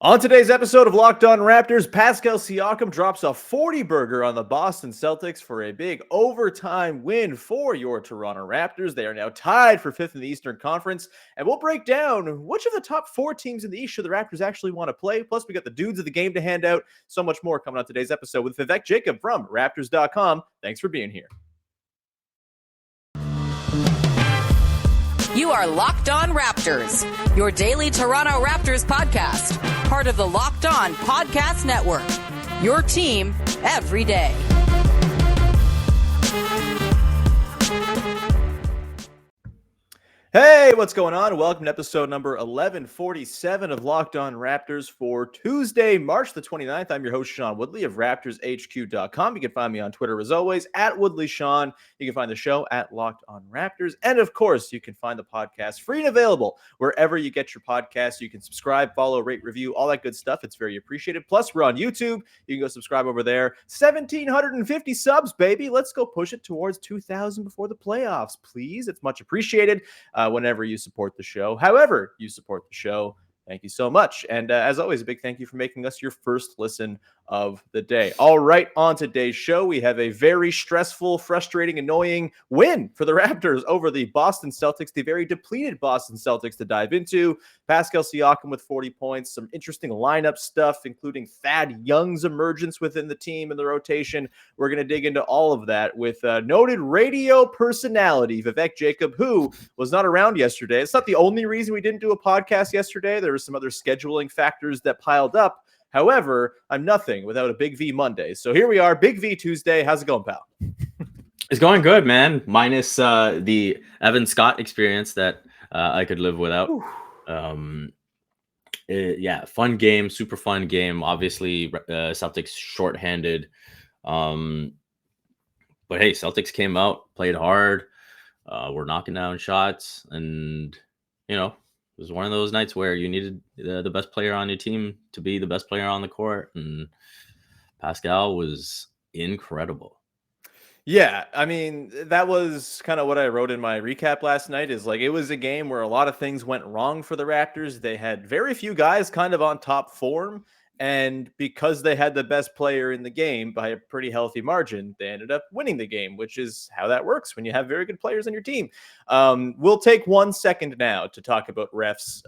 On today's episode of Locked On Raptors, Pascal Siakam drops a 40-burger on the Boston Celtics for a big overtime win for your Toronto Raptors. They are now tied for fifth in the Eastern Conference, and we'll break down which of the top four teams in the East should the Raptors actually want to play. Plus, we got the dudes of the game to hand out. So much more coming on today's episode with Vivek Jacob from Raptors.com. Thanks for being here. You are Locked On Raptors, your daily Toronto Raptors podcast, part of the Locked On Podcast Network, your team every day. Hey, what's going on? Welcome to episode number 1147 of Locked On Raptors for Tuesday, March the 29th. I'm your host, Sean Woodley of RaptorsHQ.com. You can find me on Twitter, as always, at WoodleySean. You can find the show at Locked On Raptors. And, of course, you can find the podcast free and available wherever you get your podcasts. You can subscribe, follow, rate, review, all that good stuff. It's very appreciated. Plus, we're on YouTube. You can go subscribe over there. 1,750 subs, baby. Let's go push it towards 2,000 before the playoffs, please. It's much appreciated. Whenever you support the show. However you support the show, thank you so much. And as always, a big thank you for making us your first listen of the day. All right, on today's show, we have a very stressful, frustrating, annoying win for the Raptors over the Boston Celtics, the very depleted Boston Celtics to dive into. Pascal Siakam with 40 points, some interesting lineup stuff, including Thad Young's emergence within the team and the rotation. We're going to dig into all of that with noted radio personality, Vivek Jacob, who was not around yesterday. It's not the only reason we didn't do a podcast yesterday. There were some other scheduling factors that piled up. However, I'm nothing without a Big V Monday. So here we are, Big V Tuesday. How's it going, pal? It's going good, man. Minus the Evan Scott experience that I could live without. Fun game, super fun game. Obviously, Celtics shorthanded. But hey, Celtics came out, played hard. We're knocking down shots. And, you know, it was one of those nights where you needed the best player on your team to be the best player on the court. And Pascal was incredible. Yeah, I mean, that was kind of what I wrote in my recap last night is like it was a game where a lot of things went wrong for the Raptors. They had very few guys kind of on top form. And because they had the best player in the game by a pretty healthy margin, they ended up winning the game, which is how that works when you have very good players on your team. We'll take 1 second now to talk about refs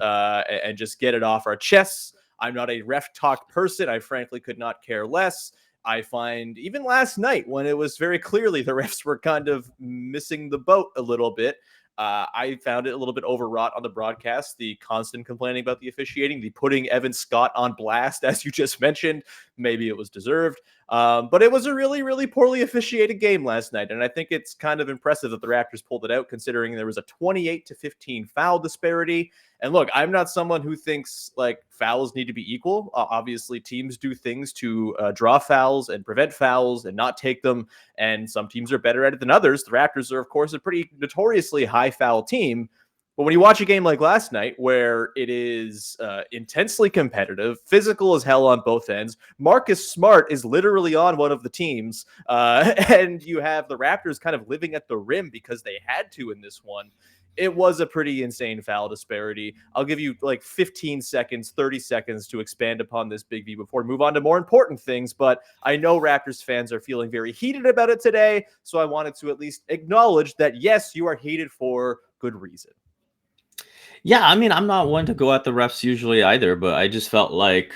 and just get it off our chests. I'm not a ref talk person. I frankly could not care less. I find even last night when it was very clearly the refs were kind of missing the boat a little bit, I found it a little bit overwrought on the broadcast, the constant complaining about the officiating, the putting Evan Scott on blast, as you just mentioned. Maybe it was deserved. But it was a really, really poorly officiated game last night. And I think it's kind of impressive that the Raptors pulled it out, considering there was a 28-15 foul disparity. And look, I'm not someone who thinks like fouls need to be equal. Obviously, teams do things to draw fouls and prevent fouls and not take them. And some teams are better at it than others. The Raptors are, of course, a pretty notoriously high foul team. But when you watch a game like last night, where it is intensely competitive, physical as hell on both ends, Marcus Smart is literally on one of the teams, and you have the Raptors kind of living at the rim because they had to in this one. It was a pretty insane foul disparity. I'll give you like 15 seconds, 30 seconds to expand upon this, Big V, before we move on to more important things. But I know Raptors fans are feeling very heated about it today, so I wanted to at least acknowledge that, yes, you are heated for good reason. Yeah, I mean, I'm not one to go at the refs usually either, but I just felt like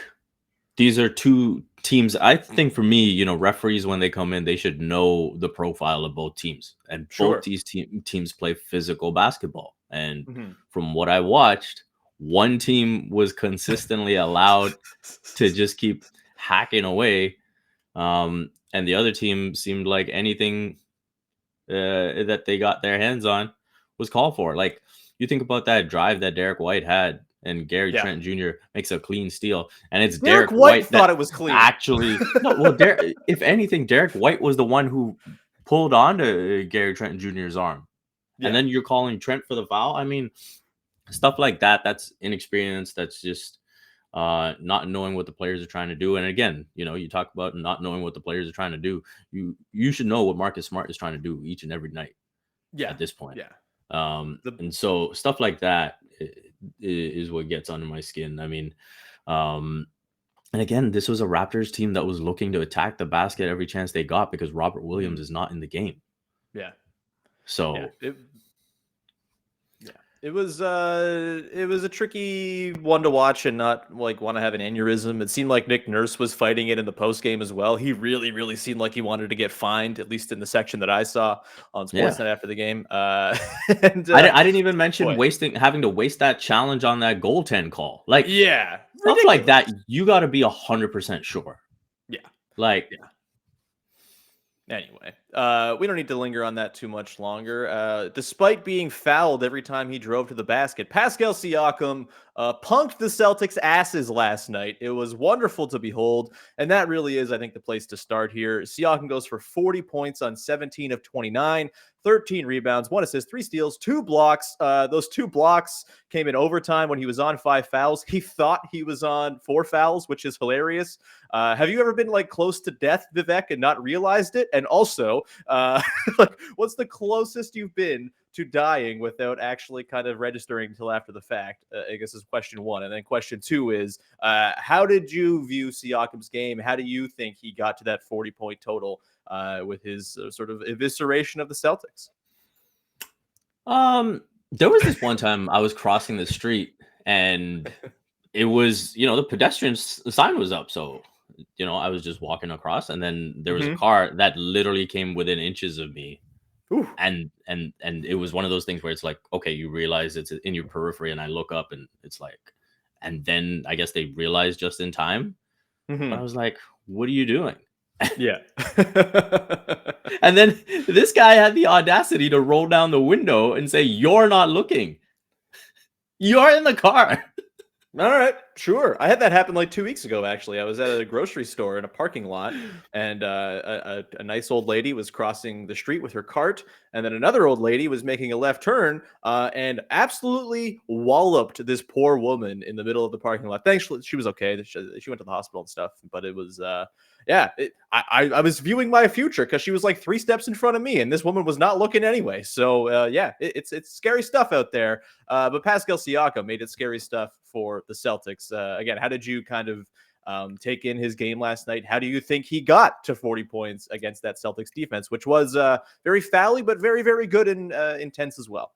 these are two teams. I think for me, you know, referees, when they come in, they should know the profile of both teams. And both these teams play physical basketball. And from what I watched, one team was consistently allowed to just keep hacking away. And the other team seemed like anything that they got their hands on was called for. Like, you think about that drive that Derek White had, and Gary Trent Jr. makes a clean steal, and it's Derek White thought it was clean. Actually, no. Well, if anything, Derek White was the one who pulled onto Gary Trent Jr.'s arm, and then you're calling Trent for the foul. I mean, stuff like that. That's inexperience. That's just not knowing what the players are trying to do. And again, you know, you talk about not knowing what the players are trying to do. You should know what Marcus Smart is trying to do each and every night. At this point. And so stuff like that is what gets under my skin. I mean, And again, this was a Raptors team that was looking to attack the basket every chance they got because Robert Williams is not in the game. Yeah. So It was a tricky one to watch and not like want to have an aneurysm. It seemed like Nick Nurse was fighting it in the post game as well. He really seemed like he wanted to get fined, at least in the section that I saw on Sportsnet after the game. And I didn't even mention boy. having to waste that challenge on that goaltend call. Like Yeah, stuff like ridiculous. that, you got to be 100% sure. Yeah. Like Anyway, we don't need to linger on that too much longer. Despite being fouled every time he drove to the basket, Pascal Siakam punked the Celtics' asses last night. It was wonderful to behold, and that really is, I think, the place to start here. Siakam goes for 40 points on 17 of 29, 13 rebounds, 1 assist, 3 steals, 2 blocks. Those 2 blocks came in overtime when he was on 5 fouls. He thought he was on 4 fouls, which is hilarious. Have you ever been like close to death, Vivek, and not realized it? And also, like, what's the closest you've been to dying without actually kind of registering until after the fact? I guess is question 1. And then question 2 is, how did you view Siakam's game? How do you think he got to that 40-point total with his sort of evisceration of the Celtics? There was this one time I was crossing the street and it was, the pedestrian sign was up. So, I was just walking across and then there was a car that literally came within inches of me. Ooh. And it was one of those things where it's like, okay, you realize it's in your periphery and I look up and it's like, and then I guess they realized just in time. But I was like, what are you doing? Yeah. And then this guy had the audacity to roll down the window and say, "You're not looking. You're in the car." All right, sure. I had that happen like 2 weeks ago, actually. I was at a grocery store in a parking lot, and a nice old lady was crossing the street with her cart, and then another old lady was making a left turn and absolutely walloped this poor woman in the middle of the parking lot. Thankfully, she was okay. She went to the hospital and stuff, but it was, I was viewing my future because she was like 3 steps in front of me, and this woman was not looking anyway. So, it's scary stuff out there. But Pascal Siakam made it scary stuff for the Celtics. Again, how did you kind of take in his game last night? How do you think he got to 40 points against that Celtics defense, which was very foul-y, but very, very good and intense as well?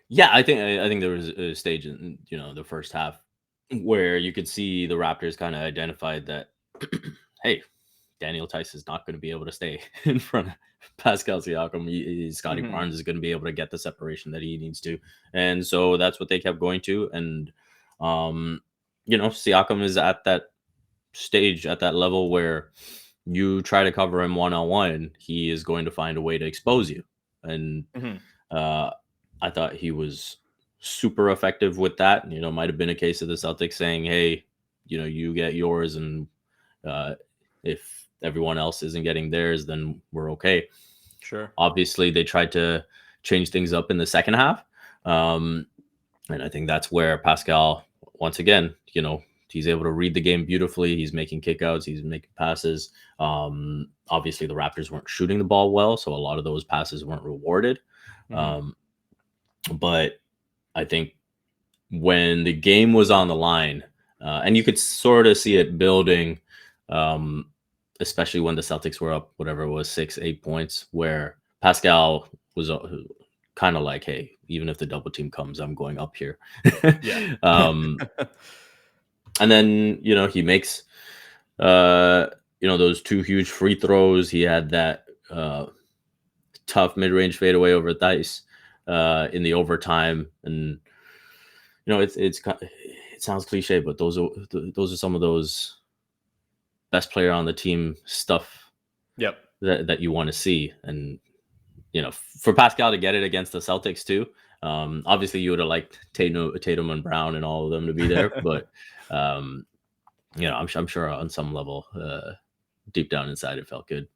Yeah, I think there was a stage in the first half where you could see the Raptors kind of identified that, hey, Daniel Tice is not going to be able to stay in front of Pascal Siakam. Scotty Barnes is going to be able to get the separation that he needs to. And so that's what they kept going to. And, Siakam is at that stage, at that level where you try to cover him one-on-one, he is going to find a way to expose you. And I thought he was super effective with that. Might have been a case of the Celtics saying, hey, you get yours. And if everyone else isn't getting theirs, then we're okay. Sure. Obviously, they tried to change things up in the second half. And I think that's where Pascal, once again, he's able to read the game beautifully. He's making kickouts. He's making passes. Obviously, the Raptors weren't shooting the ball well, so a lot of those passes weren't rewarded. But I think when the game was on the line, and you could sort of see it building, especially when the Celtics were up, whatever it was, 6-8 points, where Pascal was kind of like, hey, even if the double team comes, I'm going up here. Yeah. And then, he makes, those 2 huge free throws. He had that tough mid-range fadeaway over Theis in the overtime. And, it sounds cliche, but those are some of those best player on the team stuff that you want to see. And, for Pascal to get it against the Celtics too, obviously you would have liked Tatum and Brown and all of them to be there, but I'm sure on some level, deep down inside, it felt good.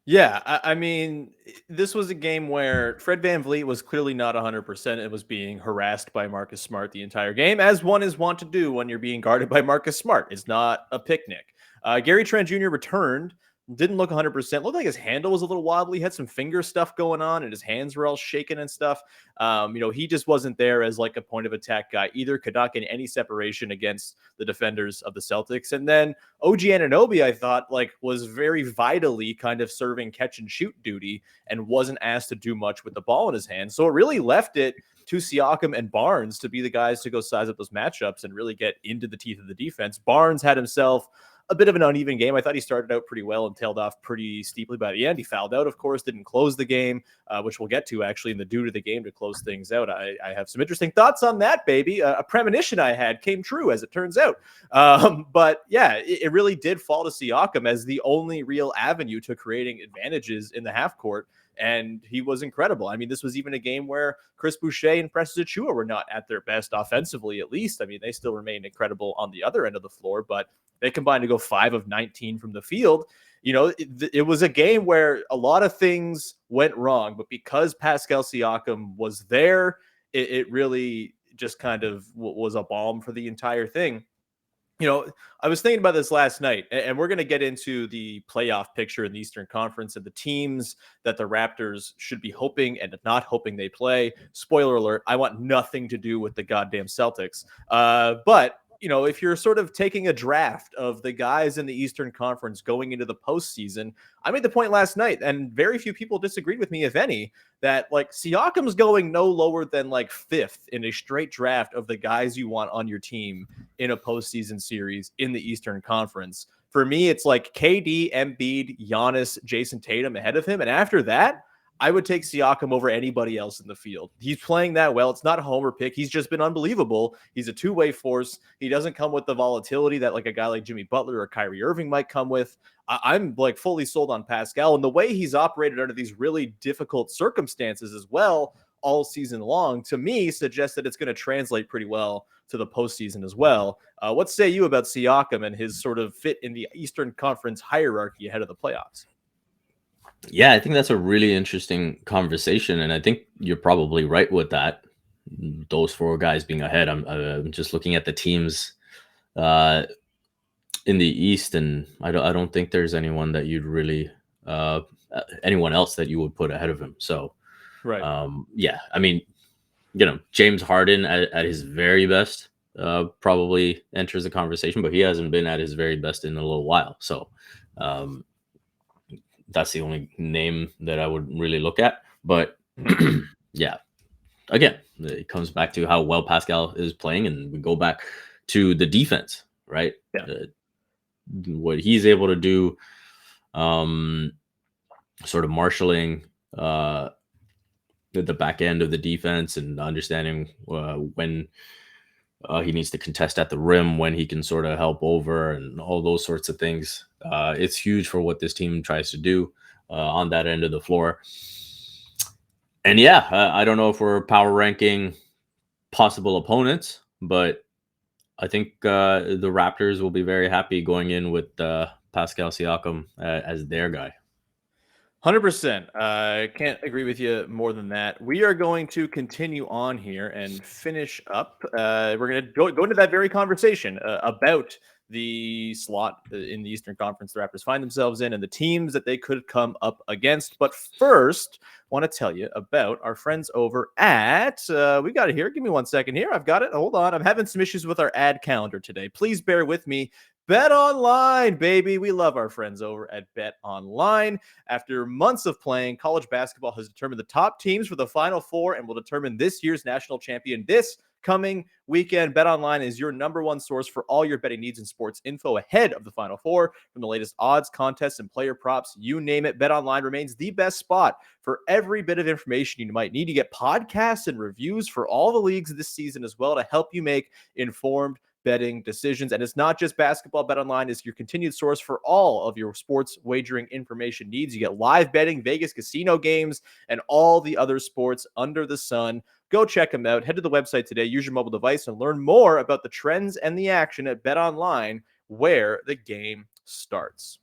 Yeah, I mean, this was a game where Fred VanVleet was clearly not 100%. It was being harassed by Marcus Smart the entire game, as one is wont to do when you're being guarded by Marcus Smart. It's not a picnic. Gary Trent Jr. returned Didn't look 100%. Looked like his handle was a little wobbly. He had some finger stuff going on, and his hands were all shaking and stuff. He just wasn't there as like a point of attack guy either. Could not get any separation against the defenders of the Celtics. And then OG Anunoby, I thought, like, was very vitally kind of serving catch and shoot duty and wasn't asked to do much with the ball in his hands. So it really left it to Siakam and Barnes to be the guys to go size up those matchups and really get into the teeth of the defense. Barnes had himself a bit of an uneven game. I thought he started out pretty well and tailed off pretty steeply by the end. He fouled out, of course, didn't close the game, which we'll get to actually in the due to the game to close things out. I have some interesting thoughts on that, baby. A premonition I had came true, as it turns out. But yeah, it really did fall to Siakam as the only real avenue to creating advantages in the half court. And he was incredible. I mean, this was even a game where Chris Boucher and Precious Achiuwa were not at their best offensively, at least. I mean, they still remained incredible on the other end of the floor, but they combined to go 5 of 19 from the field. It was a game where a lot of things went wrong, but because Pascal Siakam was there, it really just kind of was a balm for the entire thing. I was thinking about this last night, and we're going to get into the playoff picture in the Eastern Conference and the teams that the Raptors should be hoping and not hoping they play. Spoiler alert, I want nothing to do with the goddamn Celtics. But if you're sort of taking a draft of the guys in the Eastern Conference going into the postseason, I made the point last night, and very few people disagreed with me, if any, that like Siakam's going no lower than like 5th in a straight draft of the guys you want on your team in a postseason series in the Eastern Conference. For me, it's like KD, Embiid, Giannis, Jason Tatum ahead of him. And after that, I would take Siakam over anybody else in the field. He's playing that well. It's not a homer pick. He's just been unbelievable. He's a two-way force. He doesn't come with the volatility that like a guy like Jimmy Butler or Kyrie Irving might come with. I'm like fully sold on Pascal, and the way he's operated under these really difficult circumstances as well all season long, to me, suggests that it's going to translate pretty well to the postseason as well. What say you about Siakam and his sort of fit in the Eastern Conference hierarchy ahead of the playoffs? Yeah, I think that's a really interesting conversation, and I think you're probably right with that. Those 4 guys being ahead. I'm just looking at the teams in the East, and I don't think there's anyone that you'd really anyone else that you would put ahead of him. So, right. Yeah, I mean, James Harden at his very best probably enters the conversation, but he hasn't been at his very best in a little while. So. That's the only name that I would really look at. But yeah, again, it comes back to how well Pascal is playing, and we go back to the defense, right? Yeah. What he's able to do, sort of marshaling the back end of the defense and understanding when he needs to contest at the rim, when he can sort of help over and all those sorts of things. It's huge for what this team tries to do on that end of the floor. And yeah, I don't know if we're power ranking possible opponents, but I think the Raptors will be very happy going in with Pascal Siakam as their guy. 100%. I can't agree with you more than that. We are going to continue on here and finish up. We're going to go into that very conversation about the slot in the Eastern Conference the Raptors find themselves in and the teams that they could come up against. But first, I want to tell you about our friends over at, we got it here. Give me 1 second here. I've got it. Hold on. I'm having some issues with our ad calendar today. Please bear with me. Bet Online, baby. We love our friends over at Bet Online. After months of playing, college basketball has determined the top teams for the Final Four and will determine this year's national champion this coming weekend. Bet Online is your number one source for all your betting needs and sports info ahead of the Final Four. From the latest odds, contests, and player props, you name it, Bet Online remains the best spot for every bit of information you might need. To get podcasts and reviews for all the leagues this season as well to help you make informed betting decisions. And it's not just basketball. Bet Online is your continued source for all of your sports wagering information needs. You get live betting, Vegas casino games, and all the other sports under the sun. Go check them out. Head to the website today. Use your mobile device and learn more about the trends and the action at Bet Online, where the game starts.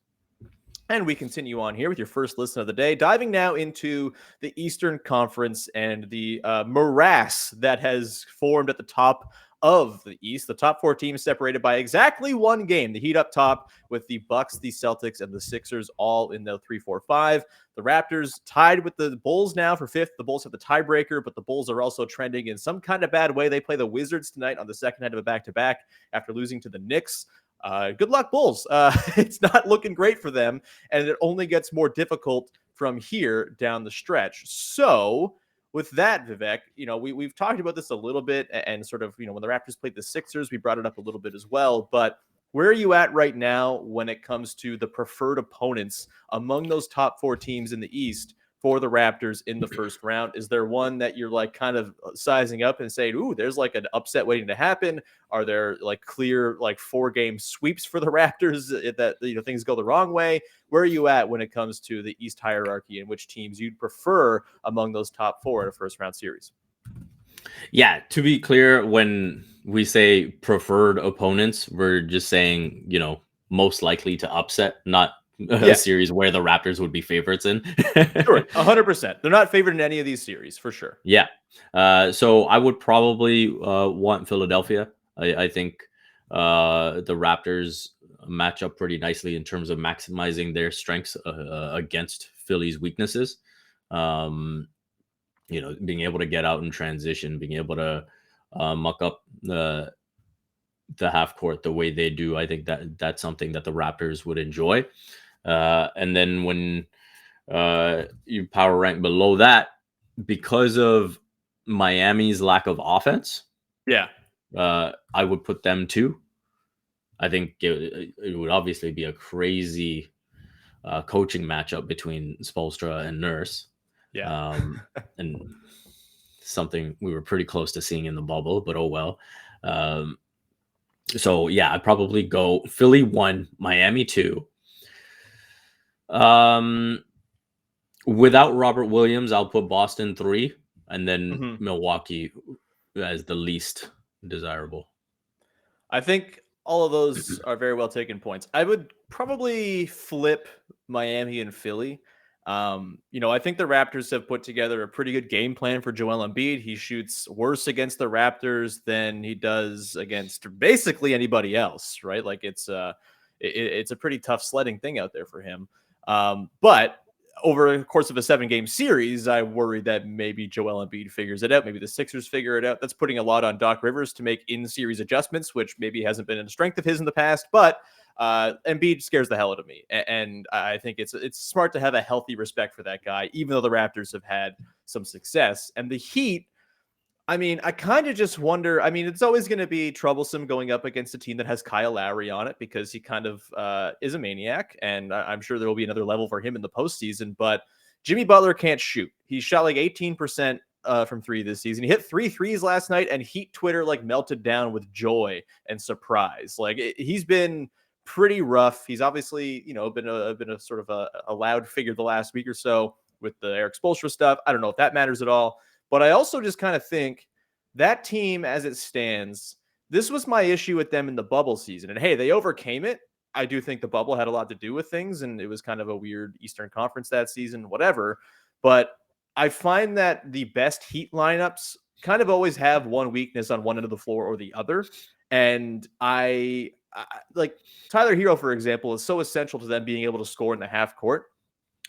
And we continue on here with your first listen of the day, diving now into the Eastern Conference and the morass that has formed at the top of the East. The top 4 teams separated by exactly one game. The Heat up top with the Bucks, the Celtics, and the Sixers all in the 3-4-5. The Raptors tied with the Bulls now for 5th. The Bulls have the tiebreaker, but the Bulls are also trending in some kind of bad way. They play the Wizards tonight on the second night of a back-to-back after losing to the Knicks. Good luck, Bulls. It's not looking great for them, and it only gets more difficult from here down the stretch. So with that, Vivek, we've talked about this a little bit, and sort of, when the Raptors played the Sixers, we brought it up a little bit as well. But where are you at right now when it comes to the preferred opponents among those top 4 teams in the East for the Raptors in the first round? Is there one that you're like kind of sizing up and saying, ooh, there's like an upset waiting to happen? Are there like clear like 4-game sweeps for the Raptors that things go the wrong way? Where are you at when it comes to the East hierarchy and which teams you'd prefer among those top 4 in a first round series? Yeah, to be clear, when we say preferred opponents, we're just saying, most likely to upset, not a series where the Raptors would be favorites in. Sure, 100%. They're not favored in any of these series, for sure. Yeah. So I would probably want Philadelphia. I think the Raptors match up pretty nicely in terms of maximizing their strengths against Philly's weaknesses. Being able to get out in transition, being able to muck up the half court the way they do. I think that's something that the Raptors would enjoy. And then when you power rank below that, because of Miami's lack of offense, I would put them 2. I think it would obviously be a crazy coaching matchup between Spoelstra and Nurse. And something we were pretty close to seeing in the bubble, but oh well. So yeah, I'd probably go Philly 1, Miami 2. Without Robert Williams, I'll put Boston 3, and then Milwaukee as the least desirable. I think all of those are very well taken points. I would probably flip Miami and Philly. I think the Raptors have put together a pretty good game plan for Joel Embiid. He shoots worse against the Raptors than he does against basically anybody else, right? Like it's a pretty tough sledding thing out there for him. But over the course of a 7-game series, I worry that maybe Joel Embiid figures it out. Maybe the Sixers figure it out. That's putting a lot on Doc Rivers to make in-series adjustments, which maybe hasn't been a strength of his in the past. But Embiid scares the hell out of me. And I think it's smart to have a healthy respect for that guy, even though the Raptors have had some success. And the Heat, I kind of just wonder. It's always going to be troublesome going up against a team that has Kyle Lowry on it because he kind of is a maniac. And I'm sure there will be another level for him in the postseason. But Jimmy Butler can't shoot. He shot like 18% from 3 this season. He hit 3 threes last night, and Heat Twitter like melted down with joy and surprise. Like he's been pretty rough. He's obviously, been a sort of a loud figure the last week or so with the Eric Spoelstra stuff. I don't know if that matters at all. But I also just kind of think that team as it stands, this was my issue with them in the bubble season. And hey, they overcame it. I do think the bubble had a lot to do with things, and it was kind of a weird Eastern Conference that season, whatever. But I find that the best Heat lineups kind of always have one weakness on one end of the floor or the other. And I like Tyler Hero, for example, is so essential to them being able to score in the half court.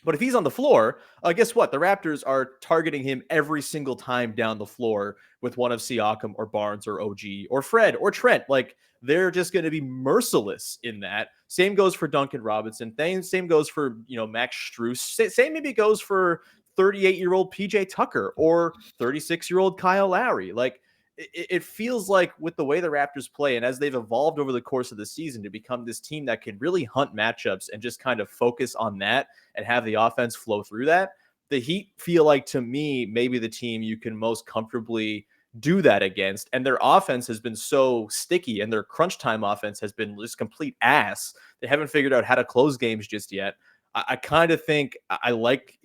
But if he's on the floor, guess what? The Raptors are targeting him every single time down the floor with one of Siakam or Barnes or OG or Fred or Trent. Like they're just going to be merciless in that. Same goes for Duncan Robinson. Same goes for, Max Strus. Same maybe goes for 38-year-old PJ Tucker or 36-year-old Kyle Lowry. Like it feels like with the way the Raptors play and as they've evolved over the course of the season to become this team that can really hunt matchups and just kind of focus on that and have the offense flow through that, the Heat feel like, to me, maybe the team you can most comfortably do that against. And their offense has been so sticky and their crunch time offense has been just complete ass. They haven't figured out how to close games just yet. I kind of think I like,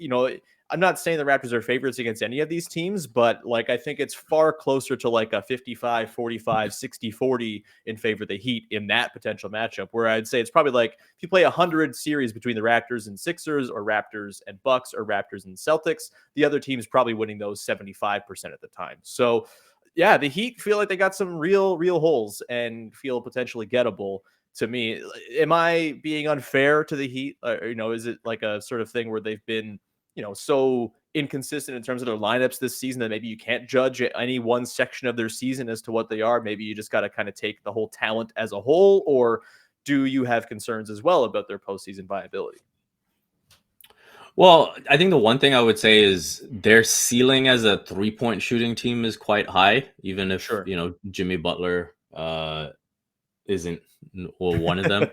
I'm not saying the Raptors are favorites against any of these teams, but like I think it's far closer to like a 55-45, 60-40 in favor of the Heat in that potential matchup, where I'd say it's probably like if you play 100 series between the Raptors and Sixers or Raptors and Bucks or Raptors and Celtics, the other team's probably winning those 75% of the time. So Yeah, the Heat feel like they got some real holes and feel potentially gettable to me. Am I being unfair to the Heat? Is it like a sort of thing where they've been, so inconsistent in terms of their lineups this season that maybe you can't judge any one section of their season as to what they are? Maybe you just got to kind of take the whole talent as a whole, or do you have concerns as well about their postseason viability? Well, I think the one thing I would say is their ceiling as a 3-point shooting team is quite high, even if, Sure. Jimmy Butler isn't one of them.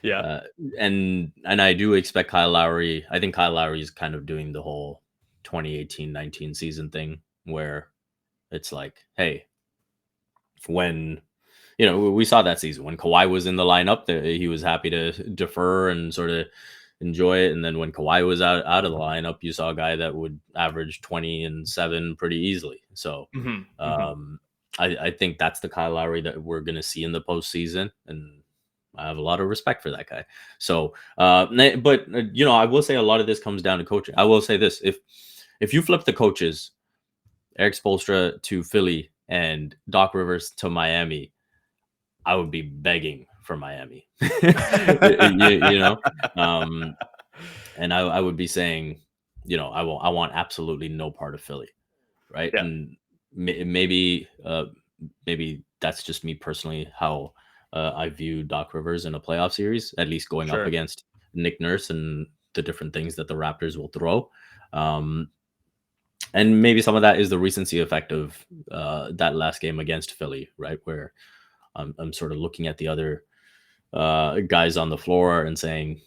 Yeah. Uh, and I do expect Kyle Lowry. I think Kyle Lowry is kind of doing the whole 2018-19 season thing where it's like, hey, when we saw that season when Kawhi was in the lineup, he was happy to defer and sort of enjoy it. And then when Kawhi was out of the lineup, you saw a guy that would average 20 and 7 pretty easily. So I think that's the Kyle Lowry that we're going to see in the postseason. And I have a lot of respect for that guy. So, but I will say a lot of this comes down to coaching. I will say this: if you flip the coaches, Eric Spoelstra to Philly and Doc Rivers to Miami, I would be begging for Miami. And I would be saying, I want absolutely no part of Philly, right? Yeah. And maybe that's just me personally how I view Doc Rivers in a playoff series, at least going up Sure. against Nick Nurse and the different things that the Raptors will throw. And maybe some of that is the recency effect of that last game against Philly, right? Where I'm sort of looking at the other guys on the floor and saying,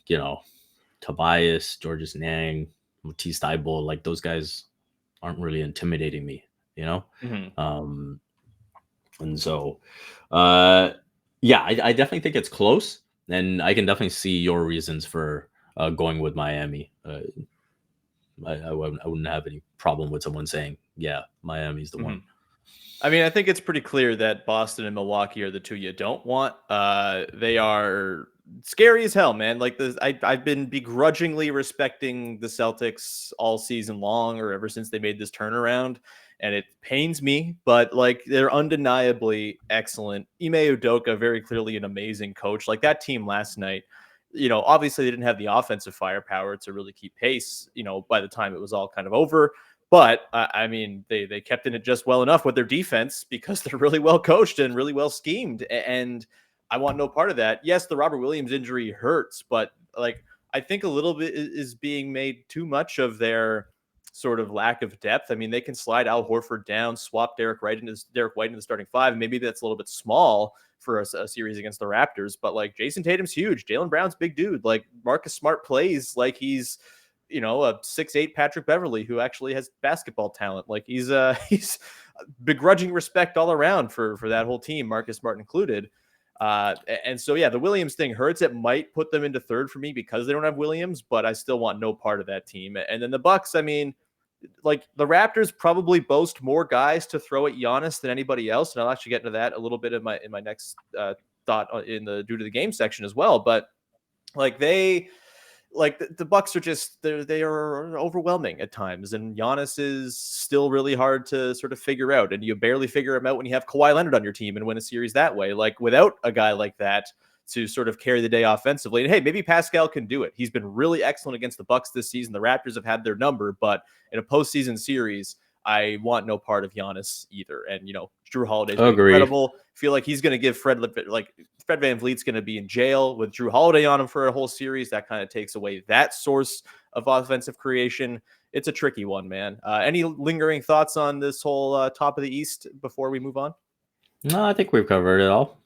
Tobias, Georges Niang, Matisse Thybulle, like those guys aren't really intimidating me, Mm-hmm. And so, yeah, I definitely think it's close, and I can definitely see your reasons for going with Miami. I wouldn't have any problem with someone saying, yeah, Miami's the one. I mean, I think it's pretty clear that Boston and Milwaukee are the two you don't want. They are scary as hell, man. Like I've been begrudgingly respecting the Celtics all season long, or ever since they made this turnaround, and it pains me. But like, they're undeniably excellent. Ime Udoka, very clearly an amazing coach. Like that team last night. Obviously they didn't have the offensive firepower to really keep pace. By the time it was all kind of over. But I mean, they kept in it just well enough with their defense because they're really well coached and really well schemed. And I want no part of that. Yes, the Robert Williams injury hurts, but like I think a little bit is being made too much of their sort of lack of depth. I mean, they can slide Al Horford down, swap Derek White into the starting five. Maybe that's a little bit small for a series against the Raptors, but like Jason Tatum's huge. Jaylen Brown's big dude. Like Marcus Smart plays like he's a 6'8" Patrick Beverly who actually has basketball talent. Like he's begrudging respect all around for that whole team, Marcus Smart included. And so, yeah, the Williams thing hurts. It might put them into third for me because they don't have Williams, but I still want no part of that team. And then the Bucks, I mean, like the Raptors probably boast more guys to throw at Giannis than anybody else. And I'll actually get into that a little bit in my next thought in the due to the game section as well. But like the Bucks are just they are overwhelming at times, and Giannis is still really hard to sort of figure out, and you barely figure him out when you have Kawhi Leonard on your team and win a series that way. Like without a guy like that to sort of carry the day offensively, and hey, maybe Pascal can do it. He's been really excellent against the Bucks this season. The Raptors have had their number, but in a postseason series, I want no part of Giannis either. And Drew Holiday's incredible. Feel like he's going to give Fred VanVleet's going to be in jail with Drew Holiday on him for a whole series. That kind of takes away that source of offensive creation. It's a tricky one, man. Any lingering thoughts on this whole top of the East before we move on? No, I think we've covered it all.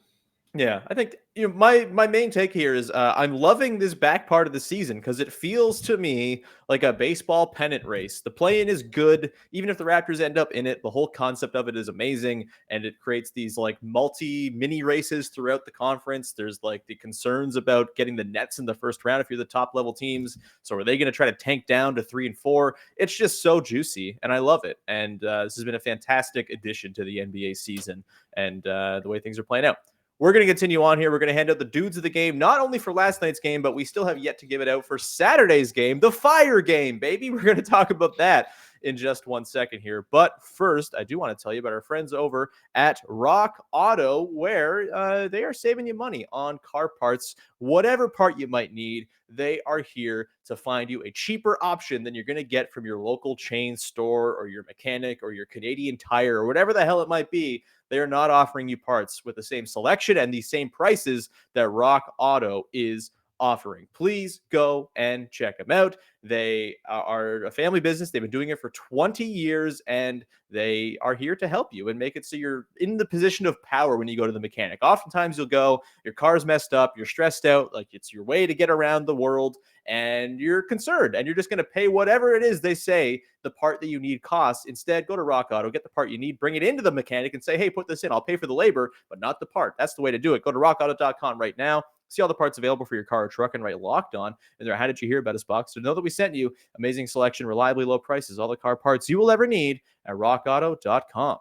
Yeah, I think my main take here is I'm loving this back part of the season because it feels to me like a baseball pennant race. The play-in is good, even if the Raptors end up in it. The whole concept of it is amazing, and it creates these like mini races throughout the conference. There's like the concerns about getting the Nets in the first round if you're the top level teams. So are they going to try to tank down to 3 and 4? It's just so juicy, and I love it. And this has been a fantastic addition to the NBA season and the way things are playing out. We're going to continue on here. We're going to hand out the dudes of the game, not only for last night's game, but we still have yet to give it out for Saturday's game, the Fire game, baby. We're going to talk about that in just 1 second here. But first, I do want to tell you about our friends over at Rock Auto, where they are saving you money on car parts. Whatever part you might need, they are here to find you a cheaper option than you're going to get from your local chain store or your mechanic or your Canadian Tire or whatever the hell it might be. They are not offering you parts with the same selection and the same prices that Rock Auto is offering. Please go and check them out. They are a family business. They've been doing it for 20 years, and they are here to help you and make it so you're in the position of power when you go to the mechanic. Oftentimes you'll go, your car's messed up, you're stressed out, like it's your way to get around the world, and you're concerned, and you're just going to pay whatever it is they say the part that you need costs. Instead, go to Rock Auto, get the part you need, bring it into the mechanic and say, hey, put this in. I'll pay for the labor, but not the part. That's the way to do it. Go to rockauto.com right now. See all the parts available for your car or truck and write Locked On in their How Did You Hear About Us box to know that we sent you. Amazing selection, reliably low prices, all the car parts you will ever need at rockauto.com.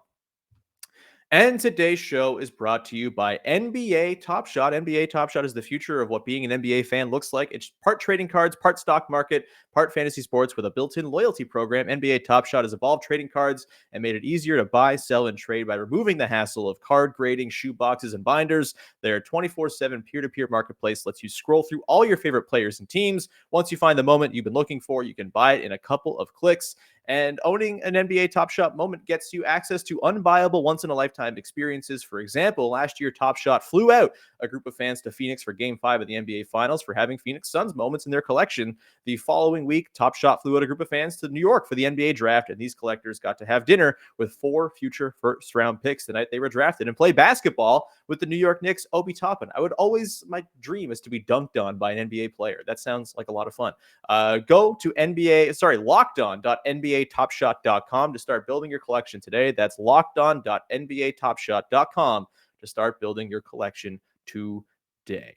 And today's show is brought to you by NBA Top Shot. NBA Top Shot is the future of what being an NBA fan looks like. It's part trading cards, part stock market, part fantasy sports with a built-in loyalty program. NBA Top Shot has evolved trading cards and made it easier to buy, sell, and trade by removing the hassle of card grading, shoe boxes, and binders. Their 24/7 peer-to-peer marketplace lets you scroll through all your favorite players and teams. Once you find the moment you've been looking for, you can buy it in a couple of clicks. And owning an NBA Top Shot moment gets you access to unbuyable once-in-a-lifetime experiences. For example, last year, Top Shot flew out a group of fans to Phoenix for Game 5 of the NBA Finals for having Phoenix Suns moments in their collection. The following week, Top Shot flew out a group of fans to New York for the NBA Draft, and these collectors got to have dinner with 4 future first-round picks the night they were drafted and play basketball with the New York Knicks' Obi Toppin. My dream is to be dunked on by an NBA player. That sounds like a lot of fun. Go to lockedon.nbatopshot.com to start building your collection today. That's lockedon.nbatopshot.com to start building your collection today.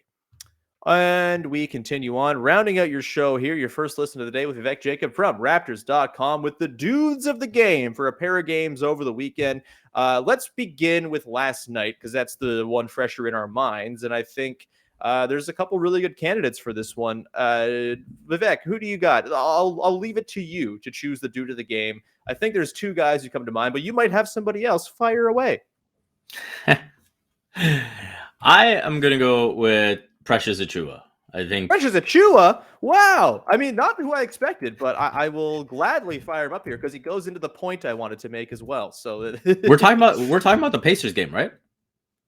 And we continue on, rounding out your show here, your first listen of the day with Vivek Jacob from Raptors.com with the dudes of the game for a pair of games over the weekend. Let's begin with last night because that's the one fresher in our minds. And I think there's a couple really good candidates for this one. Vivek, who do you got? I'll leave it to you to choose the dude of the game. I think there's 2 guys who come to mind, but you might have somebody else. Fire away. I am going to go with Precious Achiuwa. I think Precious Achiuwa. Wow. I mean, not who I expected, but I will gladly fire him up here because he goes into the point I wanted to make as well. So we're talking about the Pacers game, right?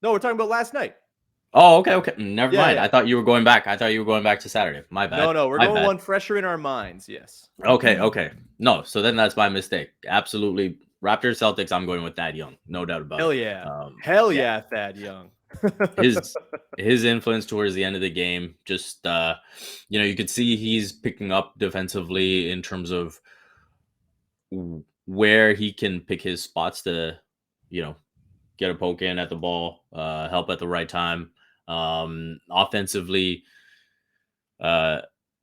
No, we're talking about last night. Oh, okay. Never mind. Yeah. I thought you were going back. to Saturday. My bad. No, we're going one fresher in our minds. Yes. Okay. No, so then that's my mistake. Absolutely. Raptors, Celtics, I'm going with Thad Young. No doubt about it. Hell yeah, Thad Young. his influence towards the end of the game, just you could see he's picking up defensively in terms of where he can pick his spots to, get a poke in at the ball, help at the right time. Offensively,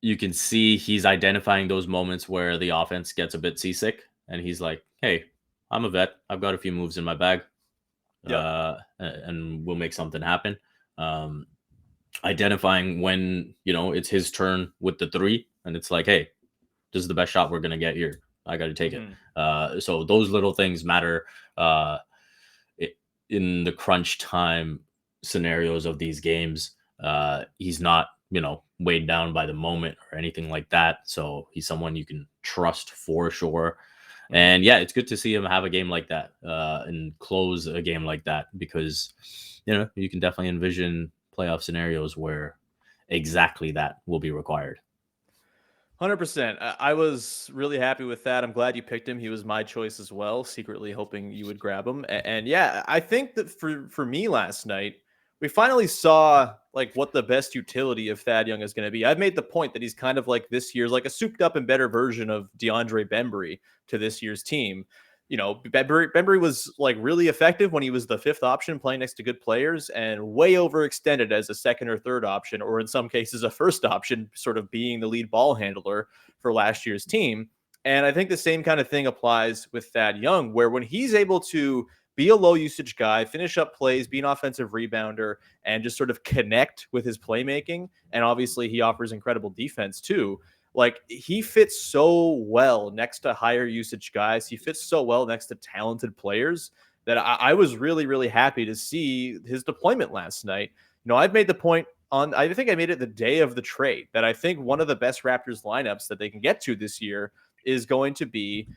you can see he's identifying those moments where the offense gets a bit seasick, and he's like, "Hey, I'm a vet. I've got a few moves in my bag, and we'll make something happen." Identifying when it's his turn with the 3, and it's like, "Hey, this is the best shot we're gonna get here. I got to take it." So those little things matter in the crunch time scenarios of these games. He's not, weighed down by the moment or anything like that. So he's someone you can trust for sure. And yeah, it's good to see him have a game like that and close a game like that because, you can definitely envision playoff scenarios where exactly that will be required. 100%. I was really happy with that. I'm glad you picked him. He was my choice as well, secretly hoping you would grab him. And yeah, I think that for me last night, we finally saw like what the best utility of Thad Young is going to be. I've made the point that he's kind of like this year's like a souped up and better version of DeAndre Bembry to this year's team. Bembry was like really effective when he was the 5th option playing next to good players and way overextended as a 2nd or 3rd option, or in some cases a 1st option, sort of being the lead ball handler for last year's team. And I think the same kind of thing applies with Thad Young, where when he's able to be a low usage guy, finish up plays, be an offensive rebounder, and just sort of connect with his playmaking. And obviously he offers incredible defense too. like he fits so well next to higher usage guys. He fits so well next to talented players that I was really, really happy to see his deployment last night. I've made the point I think I made it the day of the trade that I think one of the best Raptors lineups that they can get to this year is going to be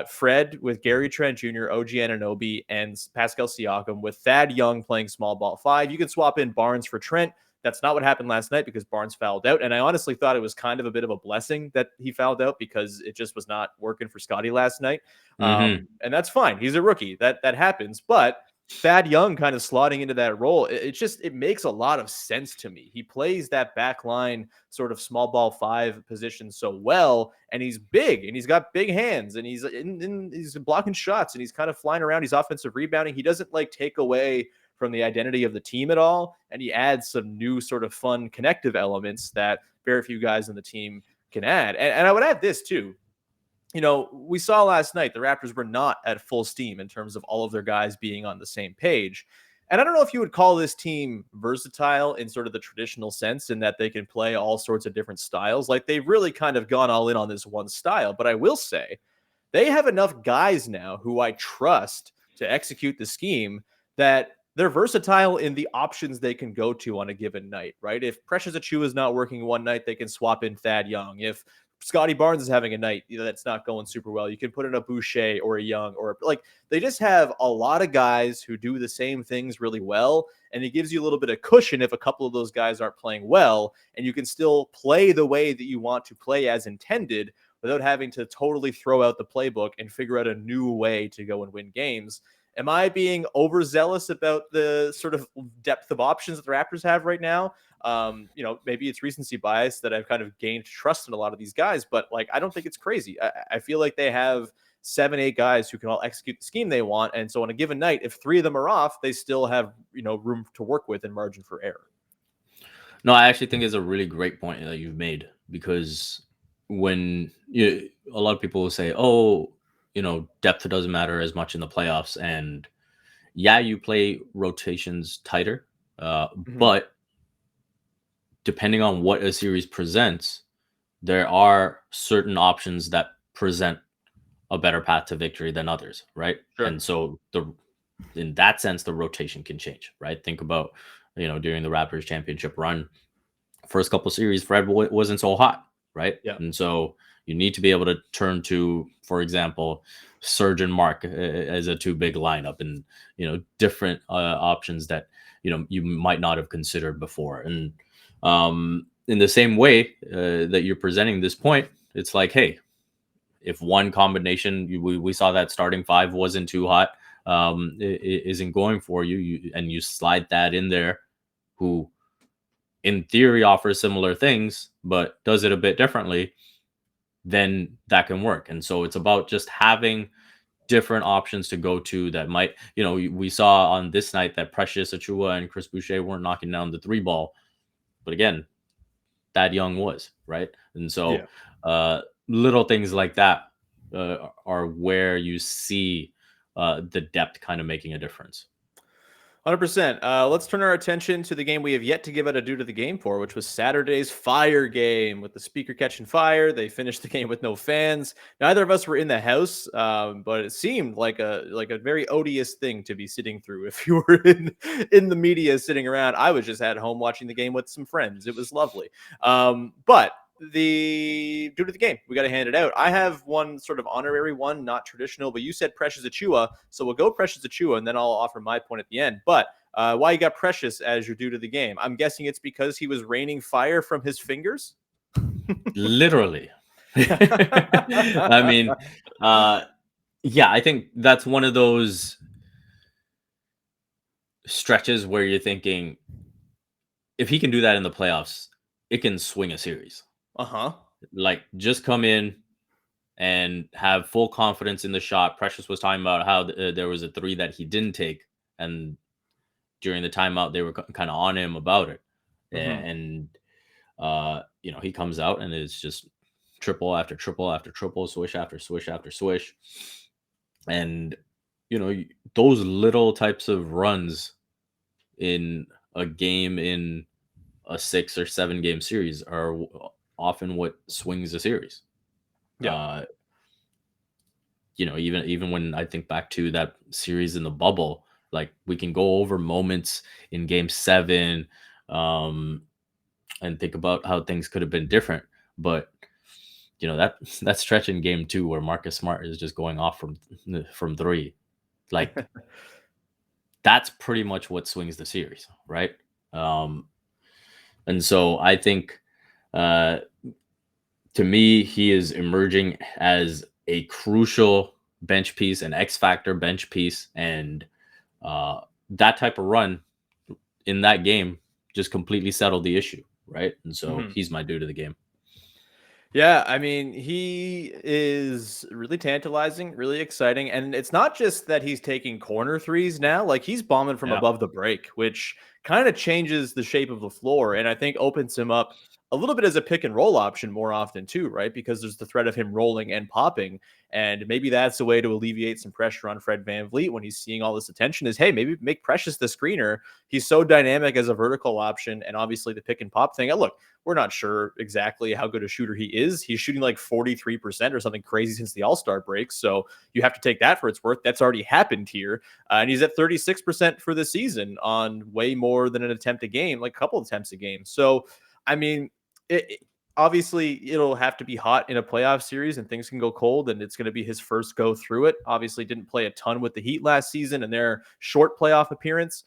Fred with Gary Trent Jr., OG Anunoby, and Pascal Siakam with Thad Young playing small ball 5. You can swap in Barnes for Trent. That's not what happened last night because Barnes fouled out. And I honestly thought it was kind of a bit of a blessing that he fouled out because it just was not working for Scotty last night. And that's fine. He's a rookie. That happens. But Thad Young kind of slotting into that role, it makes a lot of sense to me. He plays that back line sort of small ball 5 position so well, and he's big and he's got big hands and he's blocking shots and he's kind of flying around. He's offensive rebounding. He doesn't like take away from the identity of the team at all, and he adds some new sort of fun connective elements that very few guys on the team can add. And I would add this too. We saw last night the Raptors were not at full steam in terms of all of their guys being on the same page. And I don't know if you would call this team versatile in sort of the traditional sense in that they can play all sorts of different styles. Like they've really kind of gone all in on this one style. But I will say they have enough guys now who I trust to execute the scheme that they're versatile in the options they can go to on a given night, right? If Precious Achiuwa is not working one night, they can swap in Thad Young. If Scotty Barnes is having a night that's not going super well, you can put in a Boucher or a Young or like they just have a lot of guys who do the same things really well. And it gives you a little bit of cushion if a couple of those guys aren't playing well, and you can still play the way that you want to play as intended without having to totally throw out the playbook and figure out a new way to go and win games. Am I being overzealous about the sort of depth of options that the Raptors have right now? Maybe it's recency bias that I've kind of gained trust in a lot of these guys, but like, I don't think it's crazy. I feel like they have 7-8 guys who can all execute the scheme they want. And so on a given night, if 3 of them are off, they still have, room to work with and margin for error. No, I actually think it's a really great point that you've made, because when a lot of people will say, oh, depth doesn't matter as much in the playoffs. And yeah, you play rotations tighter, but depending on what a series presents, there are certain options that present a better path to victory than others, right? Sure. And so in that sense, the rotation can change, right? Think about, during the Raptors championship run, first couple series, Fred wasn't so hot, right? Yeah. And so you need to be able to turn to, for example, Serge and Mark as a 2 big lineup, and different options that you might not have considered before. And in the same way that you're presenting this point, it's like, hey, if one combination we saw that starting 5 wasn't too hot, it isn't going for you, and you slide that in there, who in theory offers similar things but does it a bit differently, then that can work. And so it's about just having different options to go to that might, we saw on this night that Precious Achiuwa and Chris Boucher weren't knocking down the 3 ball, but again, Thad Young was, right? And so little things like that are where you see the depth kind of making a difference. 100%. Let's turn our attention to the game we have yet to give it a due to the game for, which was Saturday's Fire game with the speaker catching fire. They finished the game with no fans. Neither of us were in the house, but it seemed like a very odious thing to be sitting through. If you were in the media sitting around, I was just at home watching the game with some friends. It was lovely. But due to the game, we got to hand it out. I have one sort of honorary one, not traditional, but you said Precious Achiuwa, so we'll go Precious Achiuwa, and then I'll offer my point at the end. But why you got Precious as your due to the game? I'm guessing it's because he was raining fire from his fingers. Literally. I mean, yeah, I think that's one of those stretches where you're thinking, if he can do that in the playoffs, it can swing a series. Like, just come in and have full confidence in the shot. Precious was talking about how there was a 3 that he didn't take, and during the timeout they were kind of on him about it. And he comes out and it's just triple after triple after triple, swish after swish after swish. And those little types of runs in a game, in a 6 or 7 game series, are often what swings a series. Yeah. Even when I think back to that series in the bubble, like we can go over moments in Game 7, and think about how things could have been different. But that stretch in Game 2 where Marcus Smart is just going off from 3, like that's pretty much what swings the series, right? And so I think, to me, he is emerging as a crucial bench piece, an X factor bench piece, and that type of run in that game just completely settled the issue, right? And so he's my dude of the game. Yeah, I mean, he is really tantalizing, really exciting. And it's not just that he's taking corner threes now, like he's bombing from Yeah. above the break, which kind of changes the shape of the floor and I think opens him up a little bit as a pick and roll option more often too, right? Because there's the threat of him rolling and popping. And maybe that's a way to alleviate some pressure on Fred VanVleet when he's seeing all this attention is, hey, maybe make Precious the screener. He's so dynamic as a vertical option. And obviously the pick and pop thing. Look, we're not sure exactly how good a shooter he is. He's shooting like 43% or something crazy since the All-Star break. So you have to take that for its worth. That's already happened here. And he's at 36% for the season on way more than an attempt a game, like a couple attempts a game. So, I mean, obviously it'll have to be hot in a playoff series and things can go cold and it's going to be his first go through it. Obviously didn't play a ton with the Heat last season and their short playoff appearance.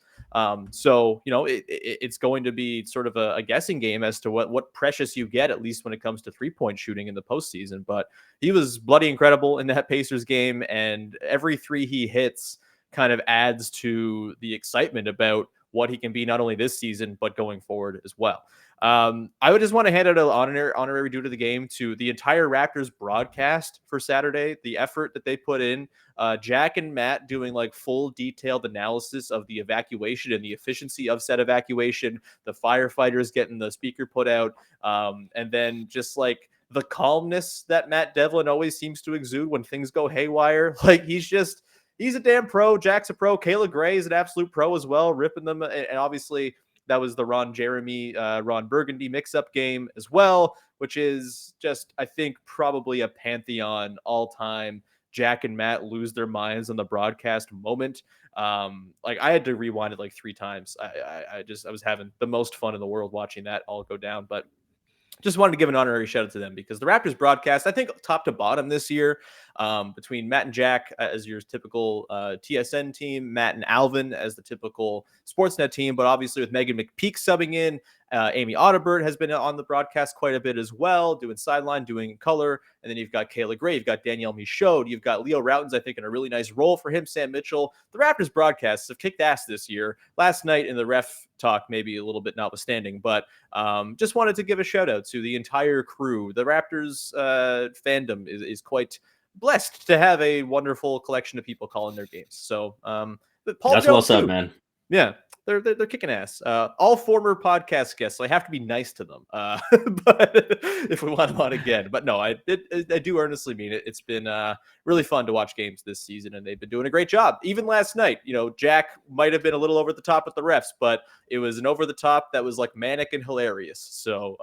So, it's going to be sort of a guessing game as to what Precious you get, at least when it comes to 3-point shooting in the postseason. But he was bloody incredible in that Pacers game. And every 3 he hits kind of adds to the excitement about what he can be, not only this season, but going forward as well. I would just want to hand out an honorary dude of the game to the entire Raptors broadcast for Saturday, the effort that they put in. Jack and Matt doing like full detailed analysis of the evacuation and the efficiency of said evacuation, the firefighters getting the speaker put out, and then just like the calmness that Matt Devlin always seems to exude when things go haywire. Like he's a damn pro. Jack's a pro. Kayla Gray is an absolute pro as well, ripping them. And obviously that was the Ron Burgundy mix-up game as well, which is just, I think, probably a pantheon all-time Jack and Matt lose their minds on the broadcast moment. Like I had to rewind it like 3 times. I was having the most fun in the world watching that all go down. But just wanted to give an honorary shout out to them because the Raptors broadcast, I think, top to bottom this year, between Matt and Jack as your typical TSN team, Matt and Alvin as the typical Sportsnet team, but obviously with Megan McPeak subbing in, Amy Audibert has been on the broadcast quite a bit as well, doing sideline, doing color, and then you've got Kayla Gray, you've got Danielle Michaud, you've got Leo Routens, I think, in a really nice role for him, Sam Mitchell. The Raptors broadcasts have kicked ass this year. Last night in the ref talk, maybe a little bit notwithstanding, but just wanted to give a shout out to the entire crew. The Raptors fandom is quite blessed to have a wonderful collection of people calling their games. So, but Paul That's Jones well said, too. man. Yeah, they're kicking ass. All former podcast guests, so I have to be nice to them. But if we want them on again, but no, I do earnestly mean it. It's been really fun to watch games this season, and they've been doing a great job. Even last night, Jack might have been a little over the top with the refs, but it was an over the top that was like manic and hilarious. So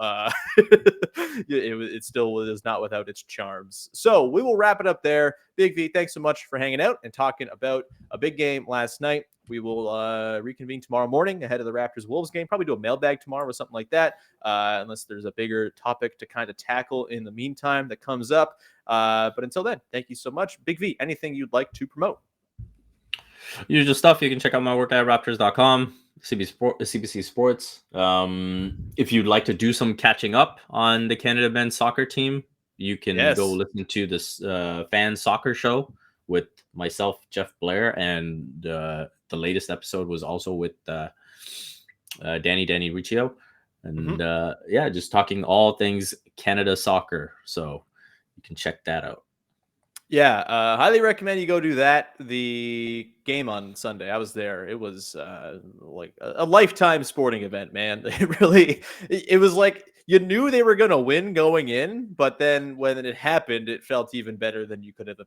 it still was not without its charms. So we will wrap it up there. Big V, thanks so much for hanging out and talking about a big game last night. We will reconvene tomorrow morning ahead of the Raptors-Wolves game. Probably do a mailbag tomorrow or something like that, unless there's a bigger topic to kind of tackle in the meantime that comes up. But until then, thank you so much. Big V, anything you'd like to promote? Usual stuff. You can check out my work at raptors.com, CBC Sports. If you'd like to do some catching up on the Canada men's soccer team, you can go listen to this fan soccer show with myself, Jeff Blair, and the latest episode was also with Danny Riccio, and just talking all things Canada soccer. So you can check that out. Yeah, highly recommend you go do that. The game on Sunday, I was there. It was like a lifetime sporting event, man. It was like you knew they were going to win going in, but then when it happened, it felt even better than you could have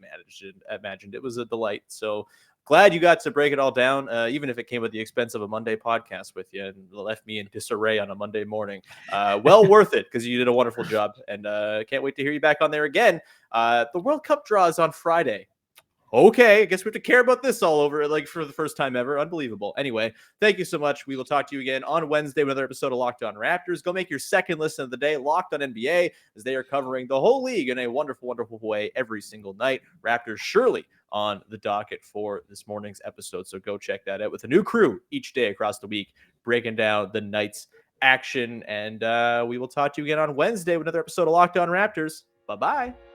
imagined. It was a delight. So glad you got to break it all down, even if it came at the expense of a Monday podcast with you and left me in disarray on a Monday morning. Well worth it, because you did a wonderful job, and can't wait to hear you back on there again. The World Cup draw is on Friday. Okay, I guess we have to care about this all over, like, for the first time ever. Unbelievable. Anyway, thank you so much. We will talk to you again on Wednesday with another episode of Locked On Raptors. Go make your second listen of the day, Locked On NBA, as they are covering the whole league in a wonderful, wonderful way every single night. Raptors surely on the docket for this morning's episode, so go check that out with a new crew each day across the week, breaking down the night's action. And we will talk to you again on Wednesday with another episode of Locked On Raptors. Bye-bye.